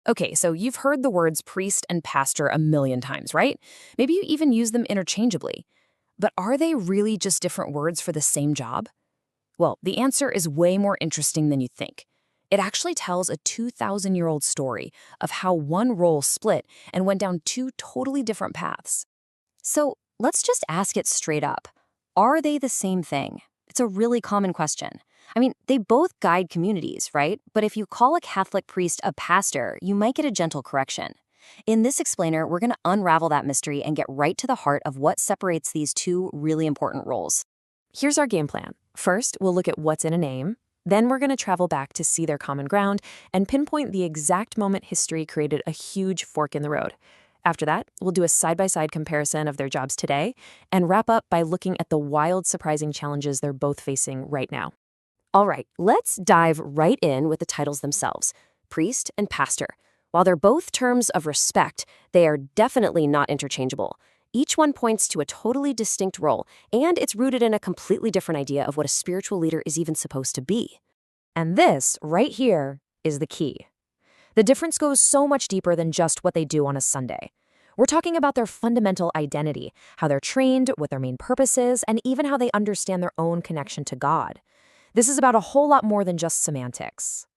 Okay, so you've heard the words priest and pastor a million times, right? Maybe you even use them interchangeably. But are they really just different words for the same job? Well, the answer is way more interesting than you think. It actually tells a 2,000-year-old story of how one role split and went down two totally different paths. So let's just ask it straight up. Are they the same thing? It's a really common question. I mean, they both guide communities, right? But if you call a Catholic priest a pastor, you might get a gentle correction. In this explainer, we're going to unravel that mystery and get right to the heart of what separates these two really important roles. Here's our game plan. First, we'll look at what's in a name. Then we're going to travel back to see their common ground and pinpoint the exact moment history created a huge fork in the road. After that, we'll do a side-by-side comparison of their jobs today and wrap up by looking at the wild, surprising challenges they're both facing right now. All right, let's dive right in with the titles themselves, priest and pastor. While they're both terms of respect, they are definitely not interchangeable. Each one points to a totally distinct role, and it's rooted in a completely different idea of what a spiritual leader is even supposed to be. And this, right here, is the key. The difference goes so much deeper than just what they do on a Sunday. We're talking about their fundamental identity, how they're trained, what their main purpose is, and even how they understand their own connection to God. This is about a whole lot more than just semantics.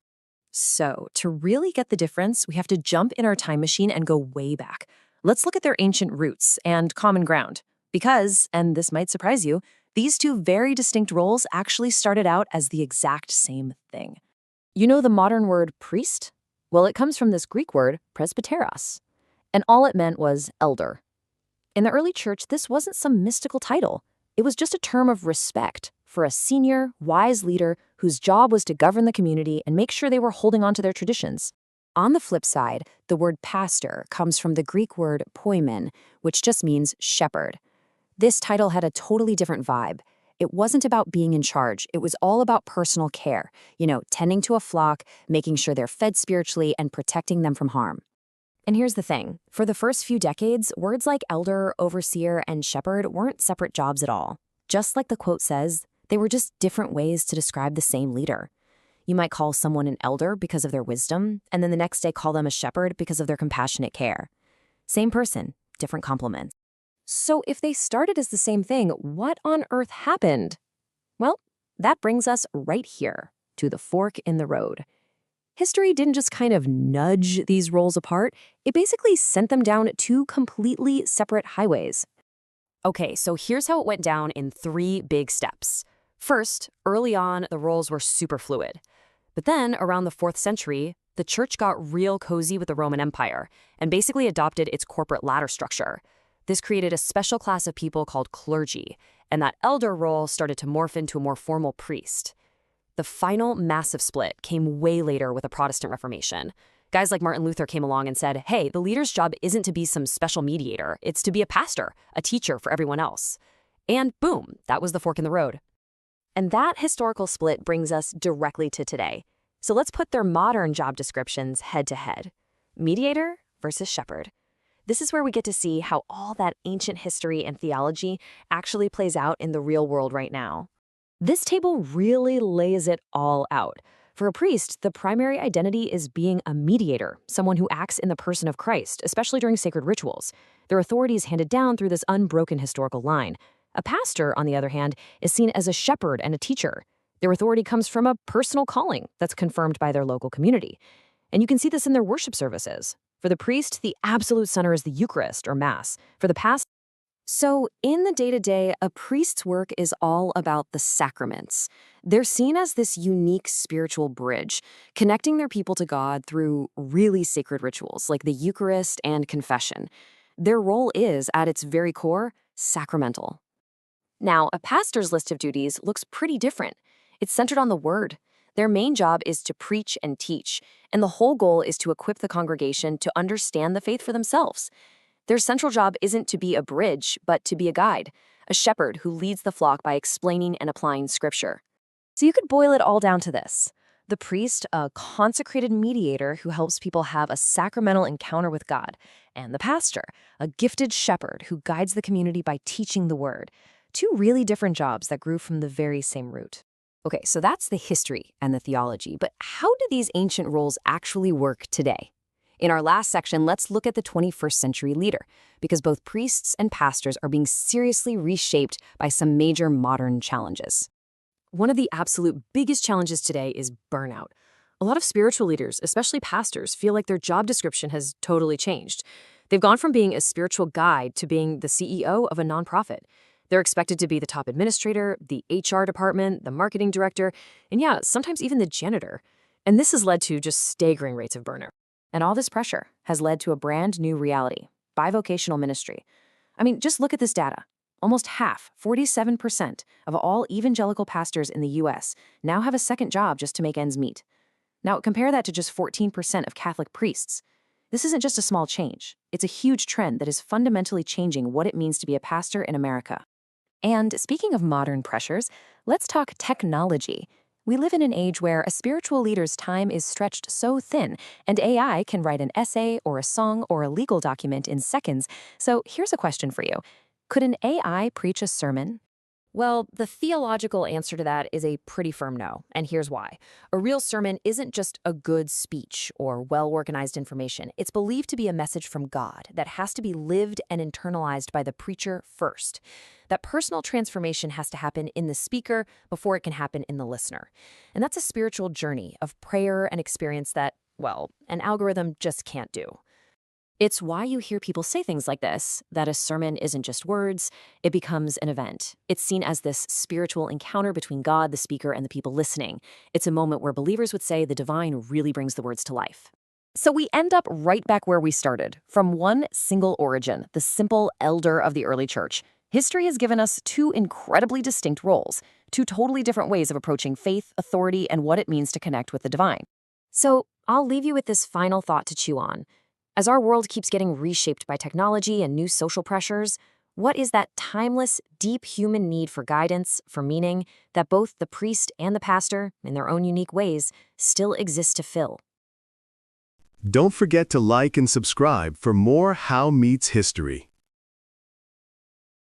So, to really get the difference, we have to jump in our time machine and go way back. Let's look at their ancient roots and common ground. Because, and this might surprise you, these two very distinct roles actually started out as the exact same thing. You know the modern word priest? Well, it comes from this Greek word, presbyteros, and all it meant was elder. In the early church, this wasn't some mystical title. It was just a term of respect for a senior, wise leader whose job was to govern the community and make sure they were holding on to their traditions. On the flip side, the word pastor comes from the Greek word poimen, which just means shepherd. This title had a totally different vibe. It wasn't about being in charge. It was all about personal care, tending to a flock, making sure they're fed spiritually, and protecting them from harm. And here's the thing. For the first few decades, words like elder, overseer, and shepherd weren't separate jobs at all. Just like the quote says, they were just different ways to describe the same leader. You might call someone an elder because of their wisdom, and then the next day call them a shepherd because of their compassionate care. Same person, different compliments. So if they started as the same thing, what on earth happened? Well, that brings us right here to the fork in the road. History didn't just kind of nudge these roles apart, it basically sent them down two completely separate highways. Okay, so here's how it went down in 3 big steps. First, early on, the roles were super fluid. But then, around the 4th century, the church got real cozy with the Roman Empire and basically adopted its corporate ladder structure. This created a special class of people called clergy, and that elder role started to morph into a more formal priest. The final massive split came way later with the Protestant Reformation. Guys like Martin Luther came along and said, hey, the leader's job isn't to be some special mediator, it's to be a pastor, a teacher for everyone else. And boom, that was the fork in the road. And that historical split brings us directly to today. So let's put their modern job descriptions head to head. Mediator versus shepherd. This is where we get to see how all that ancient history and theology actually plays out in the real world right now. This table really lays it all out. For a priest, the primary identity is being a mediator, someone who acts in the person of Christ, especially during sacred rituals. Their authority is handed down through this unbroken historical line. A pastor, on the other hand, is seen as a shepherd and a teacher. Their authority comes from a personal calling that's confirmed by their local community. And you can see this in their worship services. For the priest, the absolute center is the Eucharist, or Mass. For the pastor, so in the day-to-day, a priest's work is all about the sacraments. They're seen as this unique spiritual bridge, connecting their people to God through really sacred rituals like the Eucharist and confession. Their role is, at its very core, sacramental. Now, a pastor's list of duties looks pretty different. It's centered on the Word. Their main job is to preach and teach, and the whole goal is to equip the congregation to understand the faith for themselves. Their central job isn't to be a bridge, but to be a guide, a shepherd who leads the flock by explaining and applying Scripture. So you could boil it all down to this. The priest, a consecrated mediator who helps people have a sacramental encounter with God, and the pastor, a gifted shepherd who guides the community by teaching the Word. 2 really different jobs that grew from the very same root. Okay, so that's the history and the theology, but how do these ancient roles actually work today? In our last section, let's look at the 21st century leader, because both priests and pastors are being seriously reshaped by some major modern challenges. One of the absolute biggest challenges today is burnout. A lot of spiritual leaders, especially pastors, feel like their job description has totally changed. They've gone from being a spiritual guide to being the CEO of a nonprofit. They're expected to be the top administrator, the HR department, the marketing director, and yeah, sometimes even the janitor. And this has led to just staggering rates of burnout. And all this pressure has led to a brand new reality, bi-vocational ministry. I mean, just look at this data. Almost half, 47%, of all evangelical pastors in the U.S. now have a second job just to make ends meet. Now, compare that to just 14% of Catholic priests. This isn't just a small change. It's a huge trend that is fundamentally changing what it means to be a pastor in America. And speaking of modern pressures, let's talk technology. We live in an age where a spiritual leader's time is stretched so thin, and AI can write an essay or a song or a legal document in seconds. So here's a question for you. Could an AI preach a sermon? Well, the theological answer to that is a pretty firm no, and here's why. A real sermon isn't just a good speech or well-organized information. It's believed to be a message from God that has to be lived and internalized by the preacher first. That personal transformation has to happen in the speaker before it can happen in the listener. And that's a spiritual journey of prayer and experience that, well, an algorithm just can't do. It's why you hear people say things like this, that a sermon isn't just words, it becomes an event. It's seen as this spiritual encounter between God, the speaker, and the people listening. It's a moment where believers would say the divine really brings the words to life. So we end up right back where we started, from one single origin, the simple elder of the early church. History has given us two incredibly distinct roles, two totally different ways of approaching faith, authority, and what it means to connect with the divine. So I'll leave you with this final thought to chew on. As our world keeps getting reshaped by technology and new social pressures, what is that timeless, deep human need for guidance, for meaning, that both the priest and the pastor, in their own unique ways, still exist to fill? Don't forget to like and subscribe for more How Meets History.